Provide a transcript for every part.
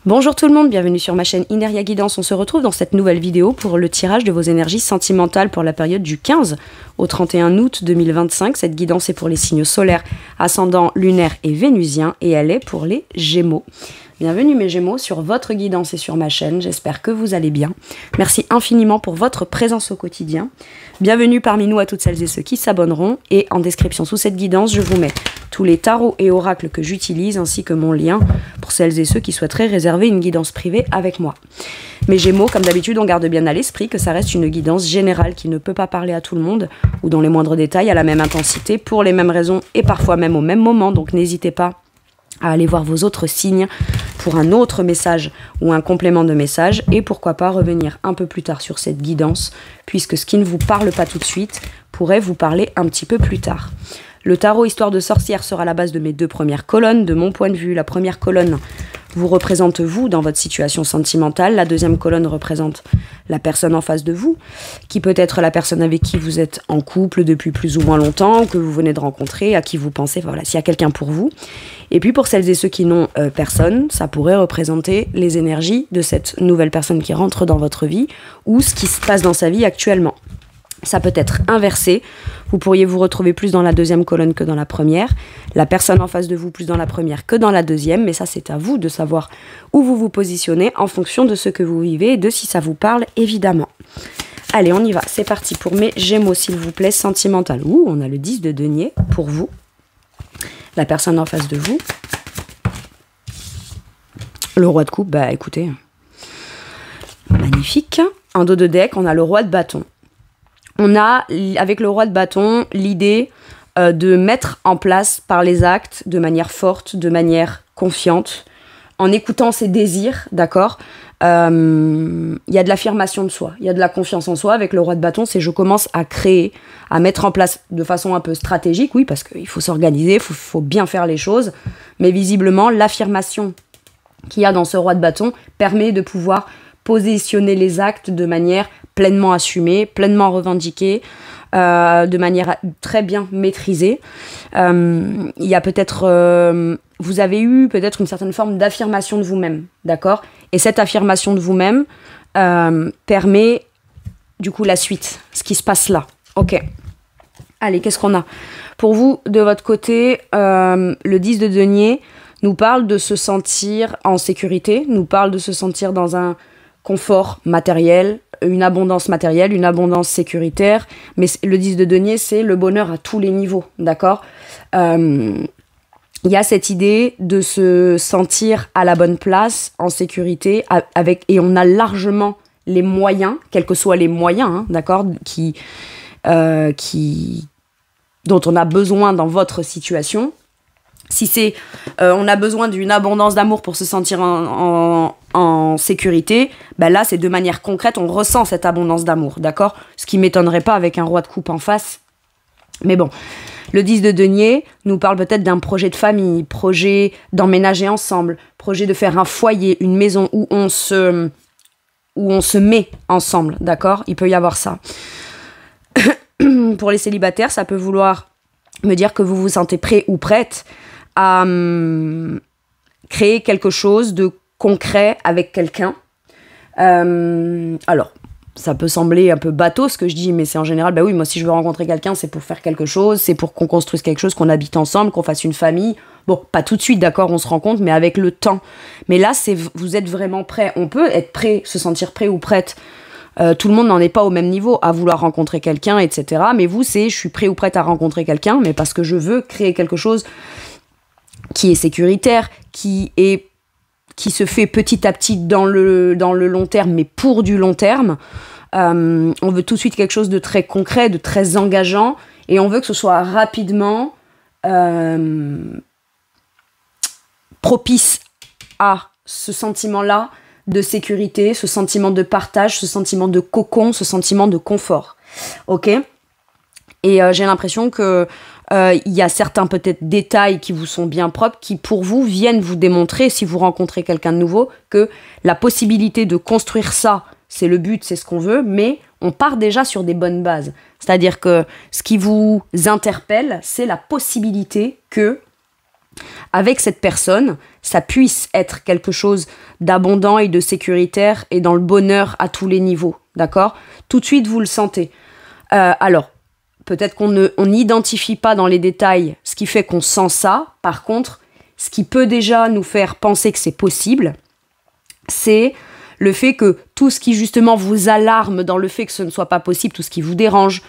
Bonjour tout le monde, bienvenue sur ma chaîne Ineria Guidance. On se retrouve dans cette nouvelle vidéo pour le tirage de vos énergies sentimentales pour la période du 15 au 31 août 2025. Cette guidance est pour les signes solaires, ascendants, lunaires et vénusiens et elle est pour les Gémeaux. Bienvenue mes Gémeaux sur votre guidance et sur ma chaîne, j'espère que vous allez bien. Merci infiniment pour votre présence au quotidien. Bienvenue parmi nous à toutes celles et ceux qui s'abonneront et en description sous cette guidance, je vous mets tous les tarots et oracles que j'utilise ainsi que mon lien pour celles et ceux qui souhaiteraient réserver une guidance privée avec moi. Mes Gémeaux, comme d'habitude, on garde bien à l'esprit que ça reste une guidance générale qui ne peut pas parler à tout le monde ou dans les moindres détails à la même intensité pour les mêmes raisons et parfois même au même moment, donc n'hésitez pas à aller voir vos autres signes pour un autre message ou un complément de message et pourquoi pas revenir un peu plus tard sur cette guidance puisque ce qui ne vous parle pas tout de suite pourrait vous parler un petit peu plus tard. Le tarot Histoire de sorcière sera la base de mes deux premières colonnes. De mon point de vue, la première colonne vous représente vous dans votre situation sentimentale. La deuxième colonne représente la personne en face de vous, qui peut être la personne avec qui vous êtes en couple depuis plus ou moins longtemps, ou que vous venez de rencontrer, à qui vous pensez, voilà, s'il y a quelqu'un pour vous. Et puis pour celles et ceux qui n'ont personne, ça pourrait représenter les énergies de cette nouvelle personne qui rentre dans votre vie, ou ce qui se passe dans sa vie actuellement. Ça peut être inversé, vous pourriez vous retrouver plus dans la deuxième colonne que dans la première, la personne en face de vous plus dans la première que dans la deuxième, mais ça c'est à vous de savoir où vous vous positionnez en fonction de ce que vous vivez et de si ça vous parle évidemment. Allez, on y va, c'est parti pour mes Gémeaux s'il vous plaît, sentimental. Ouh, on a le 10 de denier pour vous, la personne en face de vous, le roi de coupe, bah écoutez, magnifique, en dos de deck on a le roi de bâton. On a, avec le roi de bâton, l'idée de mettre en place par les actes, de manière forte, de manière confiante, en écoutant ses désirs, d'accord. Il y a de l'affirmation de soi, il y a de la confiance en soi. Avec le roi de bâton, c'est je commence à créer, à mettre en place de façon un peu stratégique, oui, parce qu'il faut s'organiser, il faut bien faire les choses. Mais visiblement, l'affirmation qu'il y a dans ce roi de bâton permet de pouvoir positionner les actes de manière pleinement assumée, pleinement revendiquée, de manière très bien maîtrisée. Il y a peut-être, vous avez eu peut-être une certaine forme d'affirmation de vous-même, d'accord? Et cette affirmation de vous-même permet du coup la suite, ce qui se passe là. Ok. Allez, qu'est-ce qu'on a? Pour vous, de votre côté, le 10 de denier nous parle de se sentir en sécurité, nous parle de se sentir dans un confort matériel, une abondance matérielle, une abondance sécuritaire, mais le 10 de denier, c'est le bonheur à tous les niveaux, d'accord? Il y a cette idée de se sentir à la bonne place, en sécurité, et on a largement les moyens, quels que soient les moyens, hein, d'accord, dont on a besoin dans votre situation. Si c'est, on a besoin d'une abondance d'amour pour se sentir en sécurité, ben là, c'est de manière concrète, on ressent cette abondance d'amour, d'accord? Ce qui m'étonnerait pas avec un roi de coupe en face. Mais bon, le 10 de denier nous parle peut-être d'un projet de famille, projet d'emménager ensemble, projet de faire un foyer, une maison où on se met ensemble, d'accord? Il peut y avoir ça. Pour les célibataires, ça peut vouloir me dire que vous vous sentez prêt ou prête à créer quelque chose de concret avec quelqu'un. Alors, ça peut sembler un peu bateau ce que je dis, mais c'est en général, bah oui, moi si je veux rencontrer quelqu'un, c'est pour faire quelque chose, c'est pour qu'on construise quelque chose, qu'on habite ensemble, qu'on fasse une famille. Bon, pas tout de suite, d'accord, on se rencontre, mais avec le temps. Mais là, vous êtes vraiment prêt. On peut être prêt, se sentir prêt ou prête. Tout le monde n'en est pas au même niveau à vouloir rencontrer quelqu'un, etc. Mais vous, c'est je suis prêt ou prête à rencontrer quelqu'un, mais parce que je veux créer quelque chose qui est sécuritaire, qui se fait petit à petit dans le long terme, mais pour du long terme. On veut tout de suite quelque chose de très concret, de très engageant, et on veut que ce soit rapidement propice à ce sentiment-là de sécurité, ce sentiment de partage, ce sentiment de cocon, ce sentiment de confort. Ok ? Et j'ai l'impression que il y a certains peut-être détails qui vous sont bien propres, qui pour vous viennent vous démontrer, si vous rencontrez quelqu'un de nouveau, que la possibilité de construire ça, c'est le but, c'est ce qu'on veut, mais on part déjà sur des bonnes bases. C'est-à-dire que ce qui vous interpelle, c'est la possibilité que avec cette personne, ça puisse être quelque chose d'abondant et de sécuritaire et dans le bonheur à tous les niveaux, d'accord? Tout de suite, vous le sentez. Alors, peut-être qu'on n'identifie pas dans les détails ce qui fait qu'on sent ça. Par contre, ce qui peut déjà nous faire penser que c'est possible, c'est le fait que tout ce qui justement vous alarme dans le fait que ce ne soit pas possible, tout ce qui vous dérange,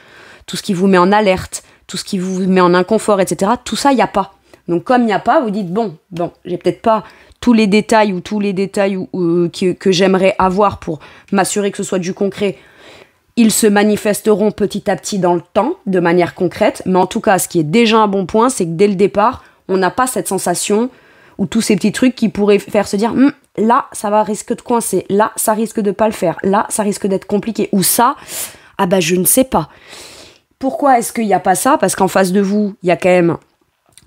tout ce qui vous met en alerte, tout ce qui vous met en inconfort, etc., tout ça, il n'y a pas. Donc comme il n'y a pas, vous dites, bon, j'ai peut-être pas tous les détails que j'aimerais avoir pour m'assurer que ce soit du concret. Ils se manifesteront petit à petit dans le temps, de manière concrète. Mais en tout cas, ce qui est déjà un bon point, c'est que dès le départ, on n'a pas cette sensation ou tous ces petits trucs qui pourraient faire se dire là, ça va risque de coincer. Là, ça risque de pas le faire. Là, ça risque d'être compliqué. Ou ça, je ne sais pas. Pourquoi est-ce qu'il n'y a pas ça? Parce qu'en face de vous, il y a quand même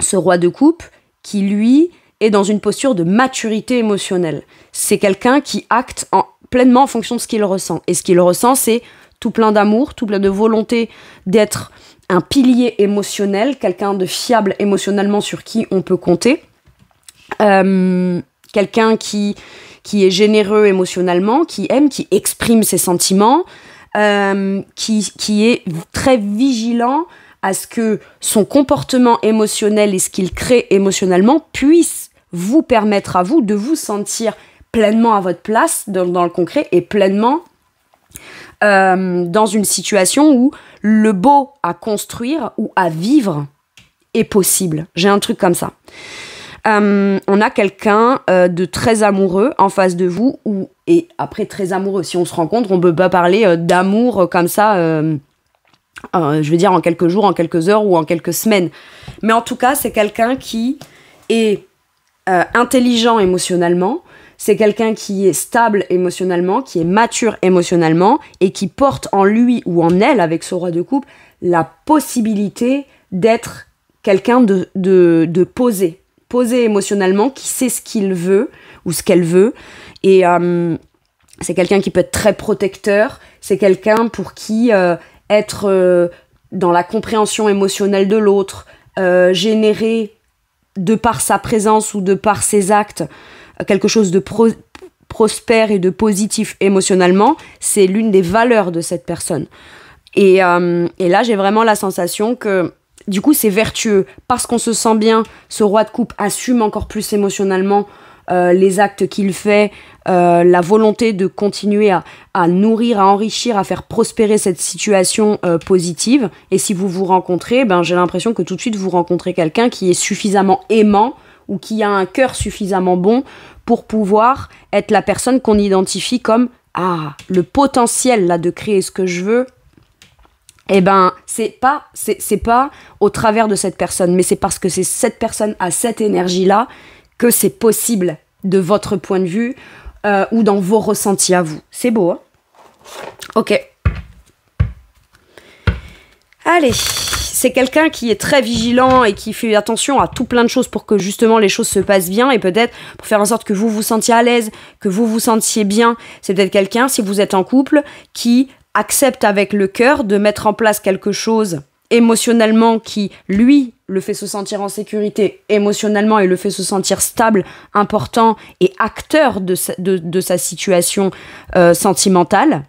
ce roi de coupe qui, lui, est dans une posture de maturité émotionnelle. C'est quelqu'un qui acte pleinement en fonction de ce qu'il ressent. Et ce qu'il ressent, c'est tout plein d'amour, tout plein de volonté d'être un pilier émotionnel, quelqu'un de fiable émotionnellement sur qui on peut compter. Quelqu'un qui est généreux émotionnellement, qui aime, qui exprime ses sentiments, qui est très vigilant à ce que son comportement émotionnel et ce qu'il crée émotionnellement puisse vous permettre à vous de vous sentir pleinement à votre place dans le concret et pleinement dans une situation où le beau à construire ou à vivre est possible. J'ai un truc comme ça. On a quelqu'un de très amoureux en face de vous, et après très amoureux, si on se rencontre, on ne peut pas parler d'amour comme ça, je veux dire en quelques jours, en quelques heures ou en quelques semaines. Mais en tout cas, c'est quelqu'un qui est intelligent émotionnellement, c'est quelqu'un qui est stable émotionnellement, qui est mature émotionnellement et qui porte en lui ou en elle, avec ce roi de coupe, la possibilité d'être quelqu'un de posé émotionnellement, qui sait ce qu'il veut ou ce qu'elle veut. Et c'est quelqu'un qui peut être très protecteur, c'est quelqu'un pour qui être dans la compréhension émotionnelle de l'autre, générer de par sa présence ou de par ses actes quelque chose de prospère et de positif émotionnellement, c'est l'une des valeurs de cette personne. Et là, j'ai vraiment la sensation que du coup, c'est vertueux. Parce qu'on se sent bien, ce roi de coupe assume encore plus émotionnellement les actes qu'il fait, la volonté de continuer à nourrir, à enrichir, à faire prospérer cette situation positive. Et si vous vous rencontrez, j'ai l'impression que tout de suite, vous rencontrez quelqu'un qui est suffisamment aimant ou qui a un cœur suffisamment bon pour pouvoir être la personne qu'on identifie comme le potentiel là de créer ce que je veux. C'est pas au travers de cette personne, mais c'est parce que c'est cette personne a cette énergie-là que c'est possible de votre point de vue ou dans vos ressentis à vous. C'est beau, hein? Ok. Allez, c'est quelqu'un qui est très vigilant et qui fait attention à tout plein de choses pour que justement les choses se passent bien et peut-être pour faire en sorte que vous vous sentiez à l'aise, que vous vous sentiez bien. C'est peut-être quelqu'un, si vous êtes en couple, qui accepte avec le cœur de mettre en place quelque chose émotionnellement qui, lui, le fait se sentir en sécurité émotionnellement et le fait se sentir stable, important et acteur de sa situation sentimentale.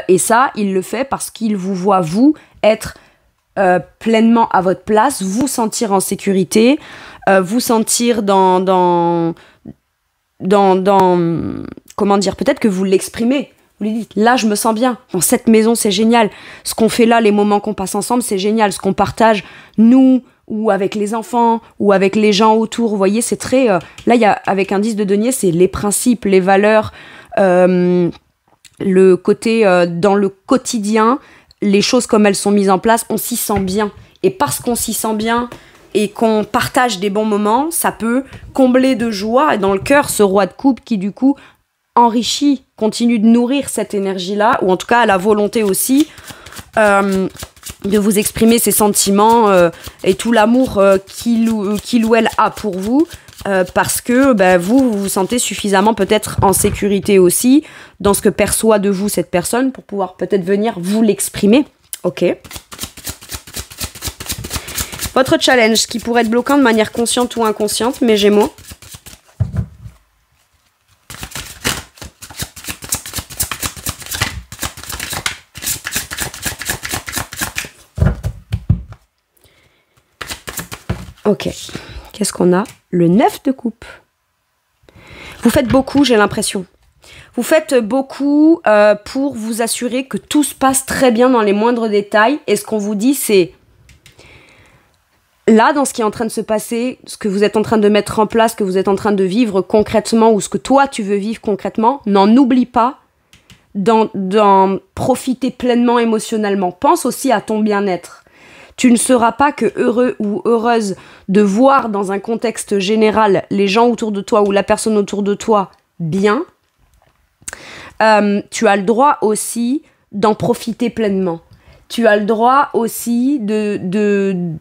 Et ça, il le fait parce qu'il vous voit, vous, être pleinement à votre place, vous sentir en sécurité, vous sentir dans comment dire, peut-être que vous l'exprimez. Vous lui dites, là, je me sens bien. Dans cette maison, c'est génial. Ce qu'on fait là, les moments qu'on passe ensemble, c'est génial. Ce qu'on partage, nous, ou avec les enfants, ou avec les gens autour. Vous voyez, c'est très... là, il y a, avec un 10 de denier, c'est les principes, les valeurs, le côté dans le quotidien, les choses comme elles sont mises en place, on s'y sent bien. Et parce qu'on s'y sent bien et qu'on partage des bons moments, ça peut combler de joie dans le cœur ce roi de coupe qui, du coup, enrichit, continue de nourrir cette énergie-là, ou en tout cas a la volonté aussi de vous exprimer ses sentiments et tout l'amour qu'il ou elle a pour vous, parce que vous vous sentez suffisamment peut-être en sécurité aussi dans ce que perçoit de vous cette personne pour pouvoir peut-être venir vous l'exprimer. Ok. Votre challenge qui pourrait être bloquant de manière consciente ou inconsciente, mes Gémeaux. Ok, qu'est-ce qu'on a? Le 9 de coupe. Vous faites beaucoup, j'ai l'impression. Vous faites beaucoup pour vous assurer que tout se passe très bien dans les moindres détails. Et ce qu'on vous dit, c'est... Là, dans ce qui est en train de se passer, ce que vous êtes en train de mettre en place, ce que vous êtes en train de vivre concrètement, ou ce que toi, tu veux vivre concrètement, n'en oublie pas d'en profiter pleinement émotionnellement. Pense aussi à ton bien-être. Tu ne seras pas que heureux ou heureuse de voir dans un contexte général les gens autour de toi ou la personne autour de toi bien. Tu as le droit aussi d'en profiter pleinement. Tu as le droit aussi de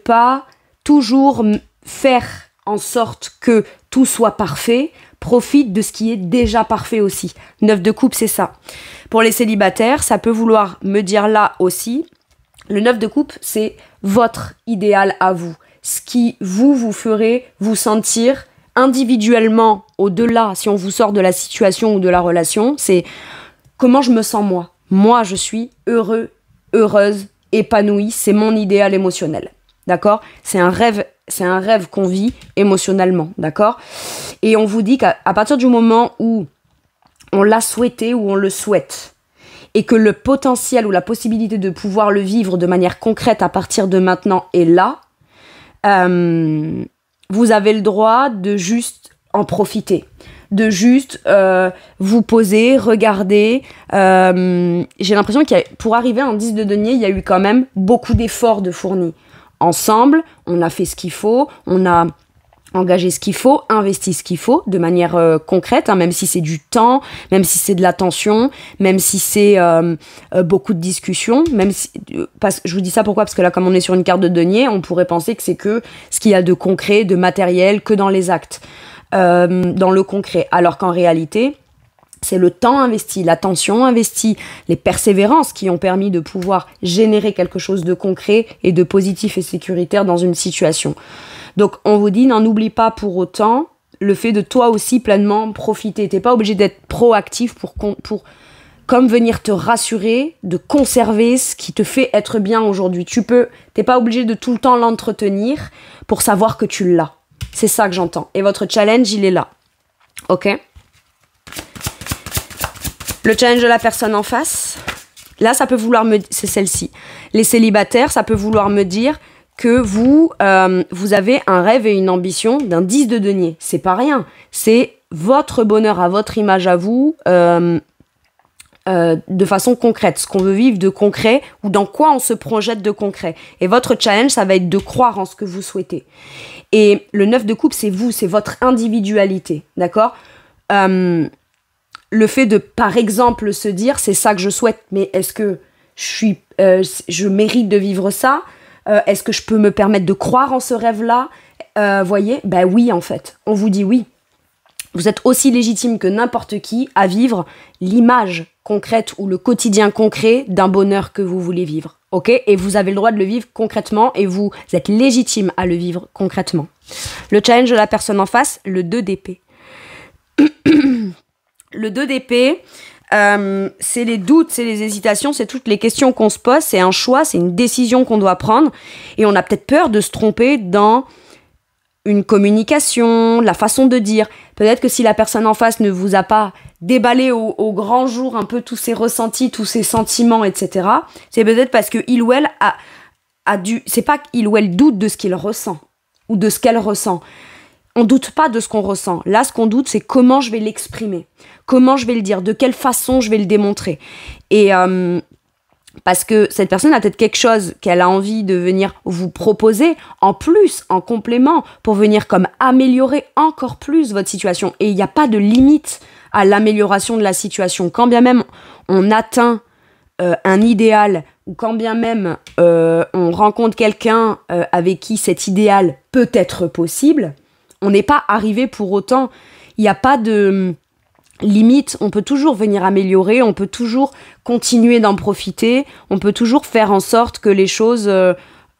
pas toujours faire en sorte que tout soit parfait. Profite de ce qui est déjà parfait aussi. 9 de coupe, c'est ça. Pour les célibataires, ça peut vouloir me dire là aussi... Le 9 de coupe, c'est votre idéal à vous. Ce qui vous ferait vous sentir individuellement au-delà, si on vous sort de la situation ou de la relation, c'est comment je me sens moi. Moi, je suis heureux, heureuse, épanouie, c'est mon idéal émotionnel. D'accord ? C'est un rêve qu'on vit émotionnellement, d'accord ? Et on vous dit qu'à partir du moment où on l'a souhaité ou on le souhaite, et que le potentiel ou la possibilité de pouvoir le vivre de manière concrète à partir de maintenant est là, vous avez le droit de juste en profiter, de juste vous poser, regarder. J'ai l'impression pour arriver à un 10 de denier, il y a eu quand même beaucoup d'efforts de fournis. Ensemble, on a fait ce qu'il faut, on a engager ce qu'il faut, investir ce qu'il faut de manière concrète, hein, même si c'est du temps, même si c'est de l'attention, même si c'est beaucoup de discussions, même si, je vous dis ça pourquoi? Parce que là, comme on est sur une carte de denier, on pourrait penser que c'est que ce qu'il y a de concret, de matériel, que dans les actes, dans le concret. Alors qu'en réalité, c'est le temps investi, l'attention investie, les persévérances qui ont permis de pouvoir générer quelque chose de concret et de positif et sécuritaire dans une situation. Donc, on vous dit, n'en oublie pas pour autant le fait de toi aussi pleinement profiter. T'es pas obligé d'être proactif pour comme venir te rassurer, de conserver ce qui te fait être bien aujourd'hui. T'es pas obligé de tout le temps l'entretenir pour savoir que tu l'as. C'est ça que j'entends. Et votre challenge, il est là. Ok ? Le challenge de la personne en face, là, ça peut vouloir c'est celle-ci. Les célibataires, ça peut vouloir me dire que vous avez un rêve et une ambition d'un 10 de denier. C'est pas rien. C'est votre bonheur à votre image à vous de façon concrète. Ce qu'on veut vivre de concret ou dans quoi on se projette de concret. Et votre challenge, ça va être de croire en ce que vous souhaitez. Et le 9 de coupe, c'est vous, c'est votre individualité. D'accord ? Le fait de, par exemple, se dire, c'est ça que je souhaite, mais est-ce que je mérite de vivre ça ? Est-ce que je peux me permettre de croire en ce rêve-là ? Voyez ? Ben oui, en fait. On vous dit oui. Vous êtes aussi légitime que n'importe qui à vivre l'image concrète ou le quotidien concret d'un bonheur que vous voulez vivre. Ok ? Et vous avez le droit de le vivre concrètement et vous êtes légitime à le vivre concrètement. Le challenge de la personne en face, le 2 d'épée. Le 2 d'épée, c'est les doutes, c'est les hésitations, c'est toutes les questions qu'on se pose, c'est un choix, c'est une décision qu'on doit prendre. Et on a peut-être peur de se tromper dans une communication, la façon de dire. Peut-être que si la personne en face ne vous a pas déballé au grand jour un peu tous ses ressentis, tous ses sentiments, etc., c'est peut-être parce que il ou elle c'est pas qu'il ou elle doute de ce qu'il ressent ou de ce qu'elle ressent. On doute pas de ce qu'on ressent. Là, ce qu'on doute, c'est comment je vais l'exprimer, comment je vais le dire, de quelle façon je vais le démontrer. Et parce que cette personne a peut-être quelque chose qu'elle a envie de venir vous proposer en plus, en complément, pour venir comme améliorer encore plus votre situation. Et il n'y a pas de limite à l'amélioration de la situation. Quand bien même on atteint un idéal, ou quand bien même on rencontre quelqu'un avec qui cet idéal peut être possible, on n'est pas arrivé pour autant. Il n'y a pas de limite. On peut toujours venir améliorer, on peut toujours continuer d'en profiter, on peut toujours faire en sorte que les choses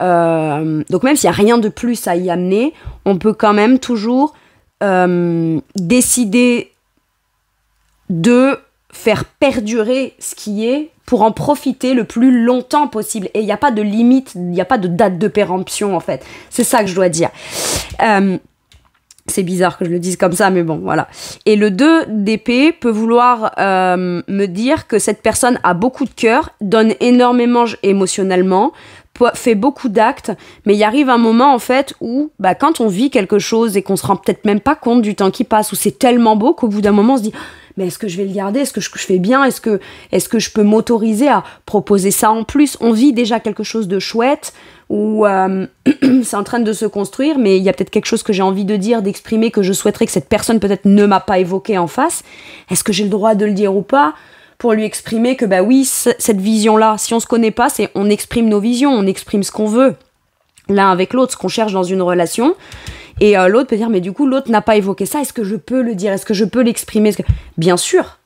Donc même s'il n'y a rien de plus à y amener, on peut quand même toujours décider de faire perdurer ce qui est pour en profiter le plus longtemps possible. Et il n'y a pas de limite, il n'y a pas de date de péremption en fait. C'est ça que je dois dire. C'est bizarre que je le dise comme ça, mais bon, voilà. Et le 2 d'épée peut vouloir me dire que cette personne a beaucoup de cœur, donne énormément émotionnellement, fait beaucoup d'actes, mais il arrive un moment, en fait, où quand on vit quelque chose et qu'on se rend peut-être même pas compte du temps qui passe, où c'est tellement beau qu'au bout d'un moment, on se dit « Mais est-ce que je vais le garder? Est-ce que je fais bien? Est-ce que je peux m'autoriser à proposer ça en plus ?» On vit déjà quelque chose de chouette, où c'est en train de se construire, mais il y a peut-être quelque chose que j'ai envie de dire, d'exprimer, que je souhaiterais que cette personne peut-être ne m'a pas évoqué en face. Est-ce que j'ai le droit de le dire ou pas? Pour lui exprimer que oui, cette vision-là, si on se connaît pas, c'est on exprime nos visions, on exprime ce qu'on veut l'un avec l'autre, ce qu'on cherche dans une relation. Et l'autre peut dire, mais du coup, l'autre n'a pas évoqué ça, est-ce que je peux le dire? Est-ce que je peux l'exprimer? Bien sûr.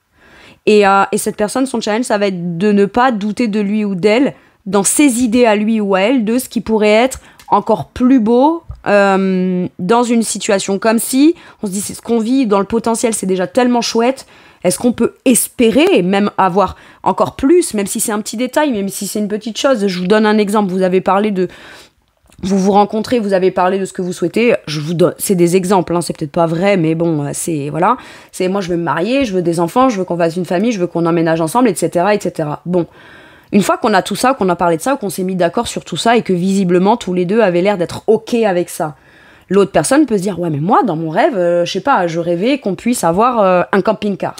Et cette personne, son challenge, ça va être de ne pas douter de lui ou d'elle, dans ses idées à lui ou à elle, de ce qui pourrait être encore plus beau dans une situation. Comme si, on se dit, c'est ce qu'on vit dans le potentiel, c'est déjà tellement chouette. Est-ce qu'on peut espérer et même avoir encore plus, même si c'est un petit détail, même si c'est une petite chose? Je vous donne un exemple. Vous avez parlé de... Vous vous rencontrez, vous avez parlé de ce que vous souhaitez. Je vous donne... C'est des exemples, hein, c'est peut-être pas vrai, mais bon, c'est... Voilà. C'est moi, je veux me marier, je veux des enfants, je veux qu'on fasse une famille, je veux qu'on emménage ensemble, etc., etc. Bon. Une fois qu'on a tout ça, qu'on a parlé de ça, qu'on s'est mis d'accord sur tout ça et que visiblement, tous les deux avaient l'air d'être OK avec ça. L'autre personne peut se dire, ouais, mais moi, dans mon rêve, je sais pas, je rêvais qu'on puisse avoir un camping-car.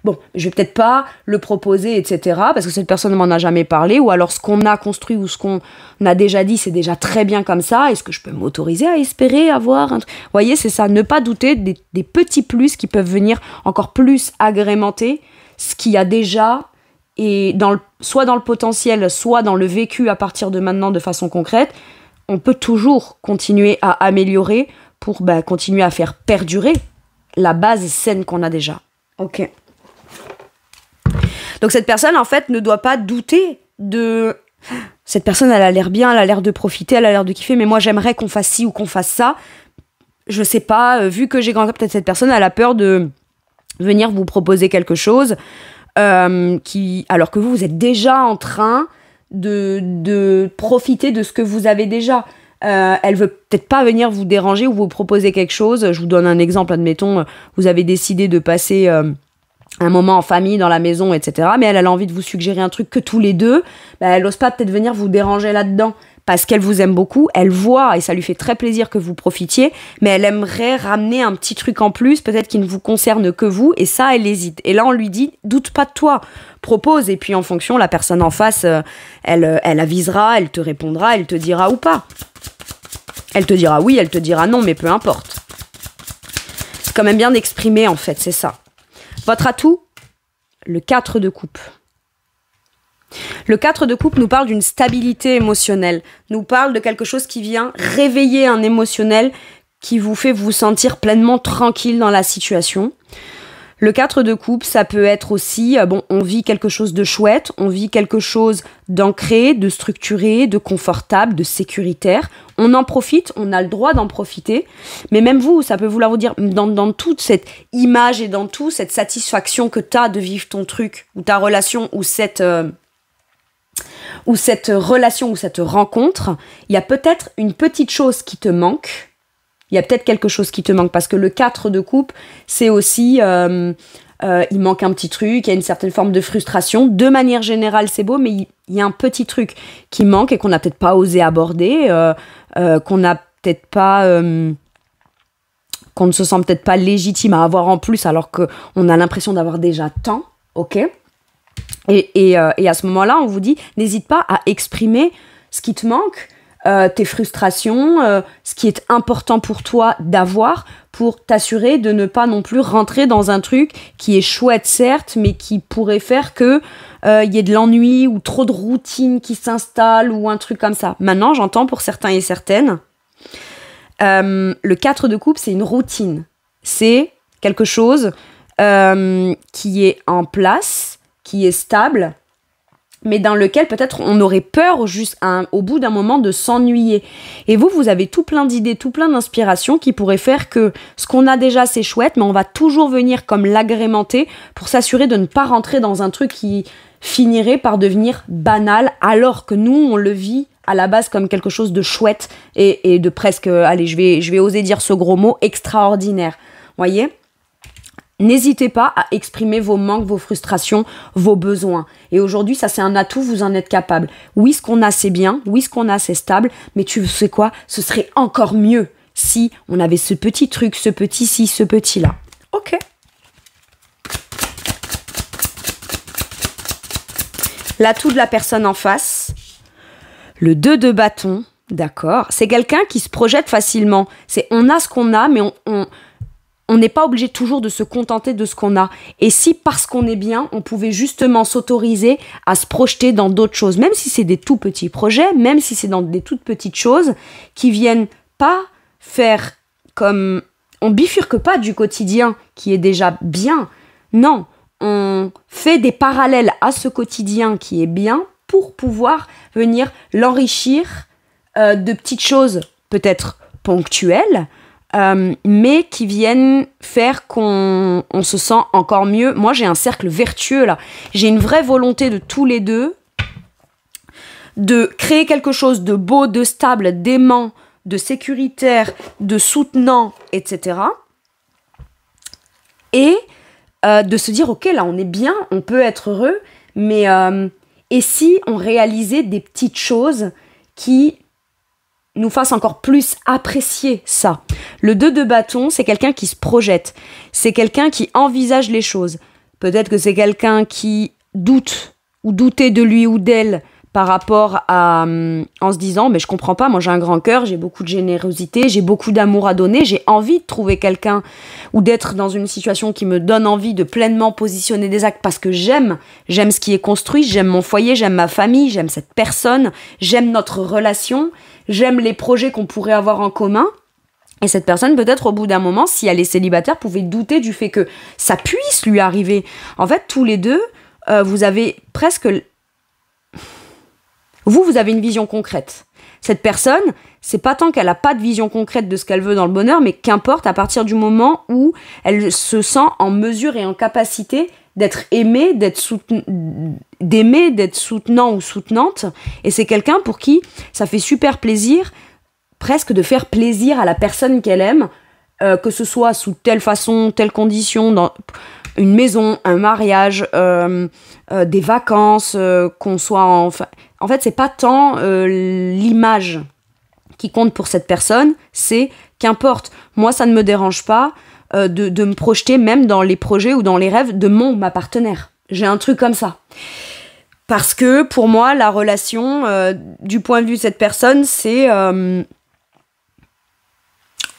Bon, je vais peut-être pas le proposer, etc., parce que cette personne ne m'en a jamais parlé, ou alors ce qu'on a construit ou ce qu'on a déjà dit, c'est déjà très bien comme ça. Est-ce que je peux m'autoriser à espérer avoir un truc? Vous voyez, c'est ça, ne pas douter des petits plus qui peuvent venir encore plus agrémenter ce qu'il y a déjà, et soit dans le potentiel, soit dans le vécu à partir de maintenant de façon concrète. On peut toujours continuer à améliorer pour continuer à faire perdurer la base saine qu'on a déjà. Ok. Donc cette personne, en fait, ne doit pas douter de... Cette personne, elle a l'air bien, elle a l'air de profiter, elle a l'air de kiffer, mais moi, j'aimerais qu'on fasse ci ou qu'on fasse ça. Je sais pas, vu que j'ai grandi, peut-être cette personne, elle a peur de venir vous proposer quelque chose alors que vous êtes déjà en train de profiter de ce que vous avez déjà. Elle veut peut-être pas venir vous déranger ou vous proposer quelque chose. Je vous donne un exemple, admettons, vous avez décidé de passer un moment en famille dans la maison, etc. Mais elle a envie de vous suggérer un truc que tous les deux, elle n'ose pas peut-être venir vous déranger là-dedans. Parce qu'elle vous aime beaucoup, elle voit, et ça lui fait très plaisir que vous profitiez, mais elle aimerait ramener un petit truc en plus, peut-être qui ne vous concerne que vous, et ça, elle hésite. Et là, on lui dit, doute pas de toi, propose, et puis en fonction, la personne en face, elle avisera, elle te répondra, elle te dira ou pas. Elle te dira oui, elle te dira non, mais peu importe. C'est quand même bien d'exprimer, en fait, c'est ça. Votre atout, le 4 de coupe. Le 4 de coupe nous parle d'une stabilité émotionnelle, nous parle de quelque chose qui vient réveiller un émotionnel qui vous fait vous sentir pleinement tranquille dans la situation. Le 4 de coupe, ça peut être aussi, on vit quelque chose de chouette, on vit quelque chose d'ancré, de structuré, de confortable, de sécuritaire. On en profite, on a le droit d'en profiter. Mais même vous, ça peut vouloir vous dire, dans toute cette image et dans toute cette satisfaction que tu as de vivre ton truc, ou ta relation, ou cette relation, ou cette rencontre, il y a peut-être une petite chose qui te manque. Il y a peut-être quelque chose qui te manque, parce que le 4 de coupe, c'est aussi, il manque un petit truc, il y a une certaine forme de frustration. De manière générale, c'est beau, mais il y a un petit truc qui manque et qu'on n'a peut-être pas osé aborder, qu'on n'a peut-être pas... qu'on ne se sent peut-être pas légitime à avoir en plus, alors qu'on a l'impression d'avoir déjà tant, ok ? Et à ce moment-là, on vous dit, n'hésite pas à exprimer ce qui te manque, tes frustrations, ce qui est important pour toi d'avoir, pour t'assurer de ne pas non plus rentrer dans un truc qui est chouette certes, mais qui pourrait faire que y ait de l'ennui ou trop de routine qui s'installe ou un truc comme ça. Maintenant, j'entends pour certains et certaines, le 4 de coupe, c'est une routine. C'est quelque chose qui est en place, qui est stable, mais dans lequel peut-être on aurait peur au bout d'un moment de s'ennuyer. Et vous avez tout plein d'idées, tout plein d'inspirations qui pourraient faire que ce qu'on a déjà, c'est chouette, mais on va toujours venir comme l'agrémenter pour s'assurer de ne pas rentrer dans un truc qui finirait par devenir banal, alors que nous, on le vit à la base comme quelque chose de chouette et de presque, allez, je vais oser dire ce gros mot, extraordinaire. Voyez ? N'hésitez pas à exprimer vos manques, vos frustrations, vos besoins. Et aujourd'hui, ça c'est un atout, vous en êtes capable. Oui, ce qu'on a c'est bien, oui, ce qu'on a c'est stable, mais tu sais quoi, ce serait encore mieux si on avait ce petit truc, ce petit ci, ce petit là. Ok. L'atout de la personne en face, le 2 de bâton, d'accord, c'est quelqu'un qui se projette facilement. On a ce qu'on a, mais on n'est pas obligé toujours de se contenter de ce qu'on a. Et si, parce qu'on est bien, on pouvait justement s'autoriser à se projeter dans d'autres choses, même si c'est des tout petits projets, même si c'est dans des toutes petites choses qui viennent pas faire comme... On bifurque pas du quotidien qui est déjà bien. Non, on fait des parallèles à ce quotidien qui est bien pour pouvoir venir l'enrichir de petites choses peut-être ponctuelles, mais qui viennent faire qu'on se sent encore mieux. Moi, j'ai un cercle vertueux, là. J'ai une vraie volonté de tous les deux de créer quelque chose de beau, de stable, d'aimant, de sécuritaire, de soutenant, etc. Et de se dire, ok, là, on est bien, on peut être heureux, mais et si on réalisait des petites choses qui nous fasse encore plus apprécier ça. Le 2 de bâton, c'est quelqu'un qui se projette. C'est quelqu'un qui envisage les choses. Peut-être que c'est quelqu'un qui doute ou doutait de lui ou d'elle par rapport à... en se disant, mais je comprends pas, moi j'ai un grand cœur, j'ai beaucoup de générosité, j'ai beaucoup d'amour à donner, j'ai envie de trouver quelqu'un ou d'être dans une situation qui me donne envie de pleinement positionner des actes parce que j'aime ce qui est construit, j'aime mon foyer, j'aime ma famille, j'aime cette personne, j'aime notre relation, j'aime les projets qu'on pourrait avoir en commun. Et cette personne, peut-être au bout d'un moment, si elle est célibataire, pouvait douter du fait que ça puisse lui arriver. En fait, tous les deux, vous avez presque... Vous avez une vision concrète. Cette personne, c'est pas tant qu'elle a pas de vision concrète de ce qu'elle veut dans le bonheur, mais qu'importe, à partir du moment où elle se sent en mesure et en capacité d'être aimée, d'aimer, d'être soutenant ou soutenante. Et c'est quelqu'un pour qui ça fait super plaisir, presque de faire plaisir à la personne qu'elle aime, que ce soit sous telle façon, telle condition, dans une maison, un mariage, des vacances, qu'on soit en fait, c'est pas tant l'image qui compte pour cette personne, c'est qu'importe. Moi, ça ne me dérange pas de me projeter même dans les projets ou dans les rêves de ma partenaire. J'ai un truc comme ça. Parce que pour moi, la relation, du point de vue de cette personne, c'est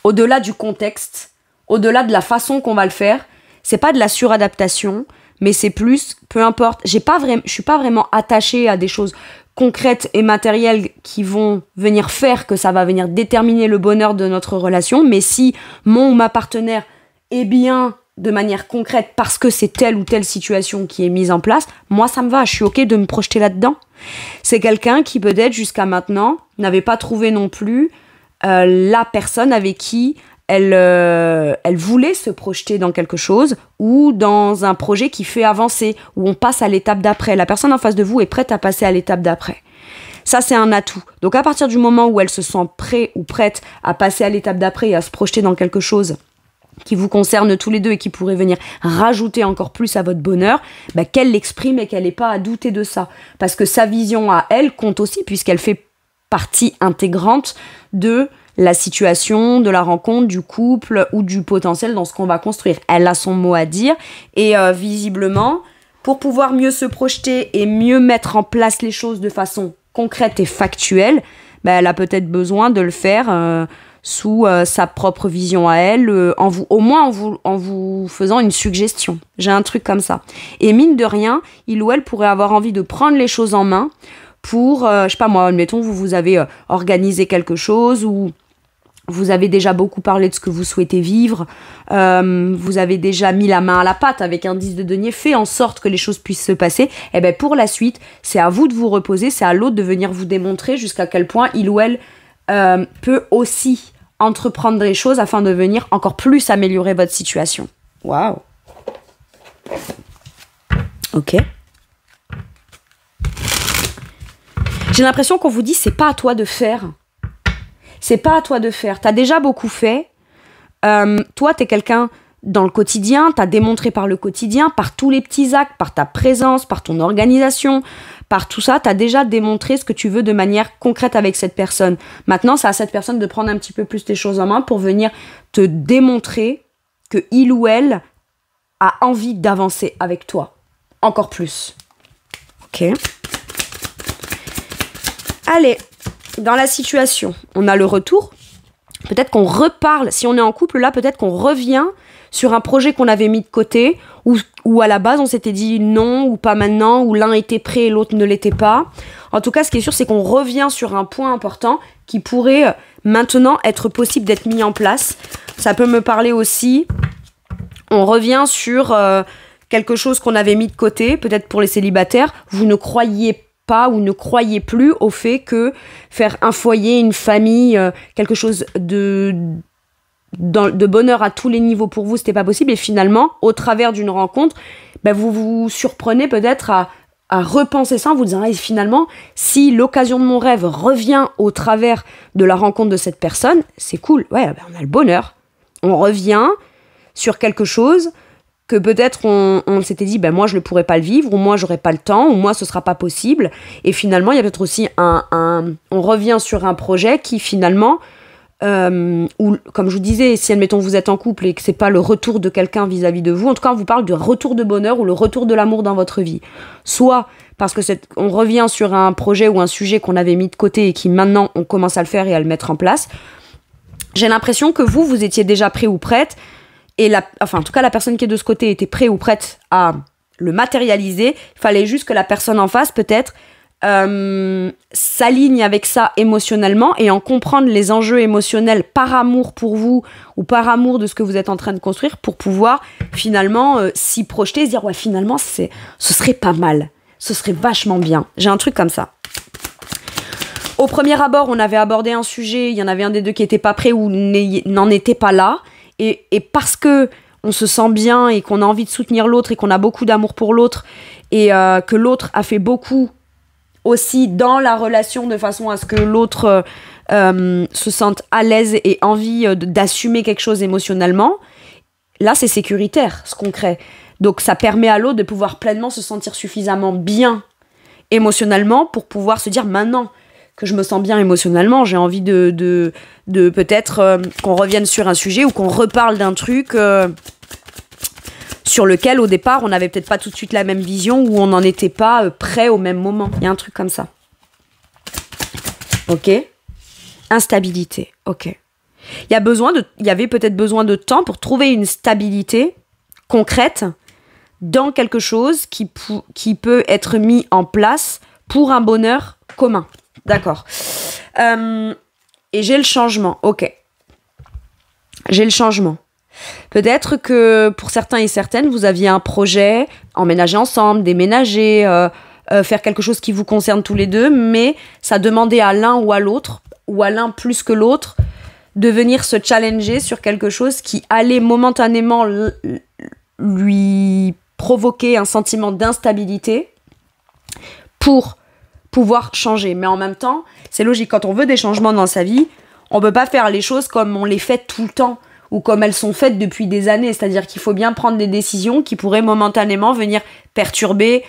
au-delà du contexte, au-delà de la façon qu'on va le faire. C'est pas de la suradaptation, mais c'est plus, peu importe. Je suis pas vraiment attachée à des choses concrètes et matérielles qui vont venir faire que ça va venir déterminer le bonheur de notre relation, mais si mon ou ma partenaire est bien de manière concrète parce que c'est telle ou telle situation qui est mise en place, moi ça me va, je suis ok de me projeter là-dedans. C'est quelqu'un qui peut-être jusqu'à maintenant n'avait pas trouvé non plus la personne avec qui elle voulait se projeter dans quelque chose ou dans un projet qui fait avancer, où on passe à l'étape d'après. La personne en face de vous est prête à passer à l'étape d'après. Ça, c'est un atout. Donc, à partir du moment où elle se sent prête ou prête à passer à l'étape d'après et à se projeter dans quelque chose qui vous concerne tous les deux et qui pourrait venir rajouter encore plus à votre bonheur, qu'elle l'exprime et qu'elle n'ait pas à douter de ça. Parce que sa vision à elle compte aussi, puisqu'elle fait partie intégrante de la situation, de la rencontre, du couple ou du potentiel dans ce qu'on va construire. Elle a son mot à dire et visiblement, pour pouvoir mieux se projeter et mieux mettre en place les choses de façon concrète et factuelle, elle a peut-être besoin de le faire sous sa propre vision à elle, au moins en vous faisant une suggestion. J'ai un truc comme ça. Et mine de rien, il ou elle pourrait avoir envie de prendre les choses en main pour, je sais pas moi, admettons, vous avez organisé quelque chose ou Vous avez déjà beaucoup parlé de ce que vous souhaitez vivre. Vous avez déjà mis la main à la pâte avec un 10 de denier, fait en sorte que les choses puissent se passer. Et bien pour la suite, c'est à vous de vous reposer, c'est à l'autre de venir vous démontrer jusqu'à quel point il ou elle peut aussi entreprendre des choses afin de venir encore plus améliorer votre situation. Waouh. Ok. J'ai l'impression qu'on vous dit c'est pas à toi de faire. C'est pas à toi de faire. T'as déjà beaucoup fait. Toi, t'es quelqu'un dans le quotidien. T'as démontré par le quotidien, par tous les petits actes, par ta présence, par ton organisation, par tout ça. T'as déjà démontré ce que tu veux de manière concrète avec cette personne. Maintenant, c'est à cette personne de prendre un petit peu plus tes choses en main pour venir te démontrer que il ou elle a envie d'avancer avec toi. Encore plus. Ok. Allez. Dans la situation, on a le retour. Peut-être qu'on reparle, si on est en couple là, peut-être qu'on revient sur un projet qu'on avait mis de côté, ou à la base on s'était dit non, ou pas maintenant, ou l'un était prêt et l'autre ne l'était pas. En tout cas, ce qui est sûr, c'est qu'on revient sur un point important qui pourrait maintenant être possible d'être mis en place. Ça peut me parler aussi, on revient sur quelque chose qu'on avait mis de côté, peut-être pour les célibataires, vous ne croyez pas ou ne croyez plus au fait que faire un foyer, une famille, quelque chose de bonheur à tous les niveaux pour vous, c'était pas possible. Et finalement, au travers d'une rencontre, vous vous surprenez peut-être à repenser ça en vous disant finalement, si l'occasion de mon rêve revient au travers de la rencontre de cette personne, c'est cool. Ouais, on a le bonheur. On revient sur quelque chose que peut-être on s'était dit moi je ne pourrais pas le vivre, ou moi j'aurais pas le temps, ou moi ce sera pas possible, et finalement il y a peut-être aussi on revient sur un projet qui finalement ou comme je vous disais, si admettons vous êtes en couple et que c'est pas le retour de quelqu'un vis-à-vis de vous, en tout cas on vous parle du retour de bonheur ou le retour de l'amour dans votre vie, soit parce que on revient sur un projet ou un sujet qu'on avait mis de côté et qui maintenant on commence à le faire et à le mettre en place. J'ai l'impression que vous étiez déjà prêt ou prête. Et en tout cas, la personne qui est de ce côté était prête ou prête à le matérialiser. Il fallait juste que la personne en face, peut-être, s'aligne avec ça émotionnellement et en comprendre les enjeux émotionnels par amour pour vous ou par amour de ce que vous êtes en train de construire pour pouvoir finalement s'y projeter, se dire ouais, finalement, ce serait pas mal. Ce serait vachement bien. J'ai un truc comme ça. Au premier abord, on avait abordé un sujet, il y en avait un des deux qui n'était pas prêt ou n'en était pas là. Et parce que on se sent bien et qu'on a envie de soutenir l'autre et qu'on a beaucoup d'amour pour l'autre et que l'autre a fait beaucoup aussi dans la relation de façon à ce que l'autre se sente à l'aise et envie d'assumer quelque chose émotionnellement, là c'est sécuritaire ce qu'on crée. Donc ça permet à l'autre de pouvoir pleinement se sentir suffisamment bien émotionnellement pour pouvoir se dire maintenant que je me sens bien émotionnellement, j'ai envie de peut-être qu'on revienne sur un sujet ou qu'on reparle d'un truc sur lequel au départ on n'avait peut-être pas tout de suite la même vision ou on n'en était pas prêt au même moment. Il y a un truc comme ça. Ok. Instabilité. Ok. Il y avait peut-être besoin de temps pour trouver une stabilité concrète dans quelque chose qui peut être mis en place pour un bonheur commun. D'accord. Et j'ai le changement. Ok. J'ai le changement. Peut-être que pour certains et certaines, vous aviez un projet, emménager ensemble, déménager, faire quelque chose qui vous concerne tous les deux, mais ça demandait à l'un ou à l'autre, ou à l'un plus que l'autre, de venir se challenger sur quelque chose qui allait momentanément lui provoquer un sentiment d'instabilité pour pouvoir changer. Mais en même temps, c'est logique, quand on veut des changements dans sa vie, on peut pas faire les choses comme on les fait tout le temps ou comme elles sont faites depuis des années. C'est-à-dire qu'il faut bien prendre des décisions qui pourraient momentanément venir perturber